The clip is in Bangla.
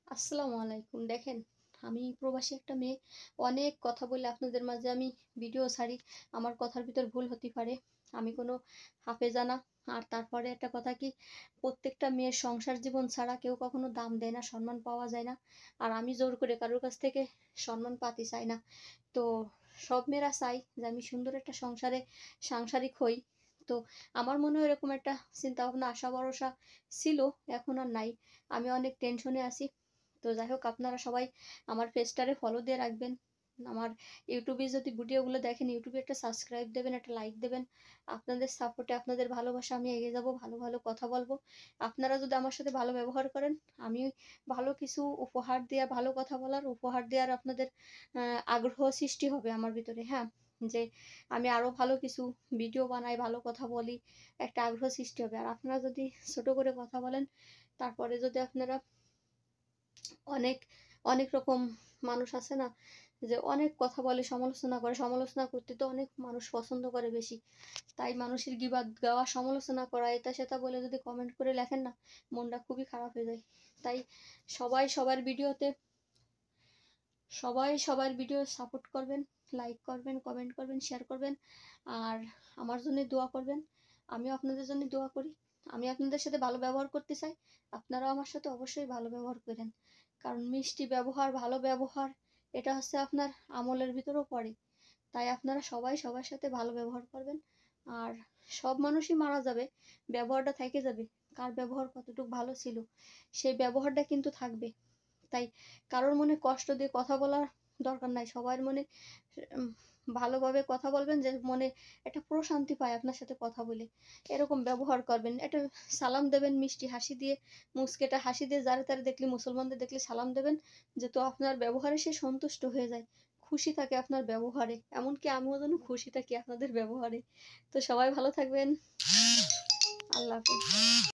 আসসালামু আলাইকুম। দেখেন, আমি প্রবাসী একটা মেয়ে। অনেক কথা বলে আপনাদের মাঝে আমি ভিডিও ছাড়ি। আমার কথার ভিতর ভুল হতে পারে। আমি কোনো হাফেজা না। আর তারপরে একটা কথা কি, প্রত্যেকটা মেয়ের সংসার জীবন ছাড়া কেউ কখনো দাম দেয় না, সম্মান পাওয়া যায় না। আর আমি জোর করে কারোর কাছ থেকে সম্মান পাতে চাই না। তো সব মেয়েরা চায় যে আমি সুন্দর একটা সাংসারিক হই। তো আমার মনেও এরকম একটা চিন্তাভাবনা, আশা ভরসা ছিল, এখন আর নাই। আমি অনেক টেনশনে আছি। তো যাই হোক, আপনারা সবাই আমার পেজটারে ফলো দিয়ে রাখবেন। আমার ইউটিউবে যদি ভিডিওগুলো দেখেন, ইউটিউবে একটা সাবস্ক্রাইব দেবেন, একটা লাইক দেবেন। আপনাদের সাপোর্টে, আপনাদের ভালোবাসা আমি এগিয়ে যাব, ভালো ভালো কথা বলবো। আপনারা যদি আমার সাথে ভালো ব্যবহার করেন, আমি ভালো কিছু উপহার দেওয়া, ভালো কথা বলার উপহার দেওয়ার আপনাদের আগ্রহ সৃষ্টি হবে আমার ভিতরে, হ্যাঁ, যে আমি আরো ভালো কিছু ভিডিও বানাই, ভালো কথা বলি, একটা আগ্রহ সৃষ্টি হবে। আর আপনারা যদি ছোট করে কথা বলেন, তারপরে যদি আপনারা অনেক অনেক রকম মানুষ আছে না, যে অনেক কথা বলে, সমালোচনা করে, সমালোচনা করতে তো অনেক মানুষ পছন্দ করে বেশি। তাই মানুষের গিবাদ গাওয়া, সমালোচনা করা, এটা সেটা বলে যদি কমেন্ট করে লেখেন না, মনটা খুবই খারাপ হয়ে যায়। তাই সবাই সবার ভিডিওতে, সবাই সবার ভিডিও সাপোর্ট করবেন, লাইক করবেন, কমেন্ট করবেন, শেয়ার করবেন। আর আমার জন্য দোয়া করবেন। আমিও আপনাদের জন্য দোয়া করি। আমি আপনাদের সাথে ভালো ব্যবহার করতে চাই। আপনারাও আমার সাথে অবশ্যই ভালো ব্যবহার করেন। কারণ মিষ্টি ব্যবহার, ভালো ব্যবহার, এটা হচ্ছে আপনার আমলের ভিতরেও পড়ে। তাই আপনারা সবাই সবার সাথে ভালো ব্যবহার করবেন। আর সব মানুষই মারা যাবে, ব্যবহারটা থেকে যাবে। কার ব্যবহার কতটুকু ভালো ছিল, সেই ব্যবহারটা কিন্তু থাকবে। তাই কারোর মনে কষ্ট দিয়ে কথা বলার দরকার নাই। সবার মনে উম ভালোভাবে কথা বলবেন, যে মনে একটা প্রশান্তি পায় আপনার সাথে কথা বলে। এরকম ব্যবহার করবেন। একটা সালাম দেবেন মিষ্টি হাসি দিয়ে, মুচকি একটা হাসি দিয়ে, যারে তারে দেখলে, মুসলমানদের দেখলে সালাম দেবেন, যে তো আপনার ব্যবহারে সে সন্তুষ্ট হয়ে যায়। খুশি থাকে আপনার ব্যবহারে। এমনকি আমিও যেন খুশি থাকি আপনাদের ব্যবহারে। তো সবাই ভালো থাকবেন। আল্লাহ হাফেজ।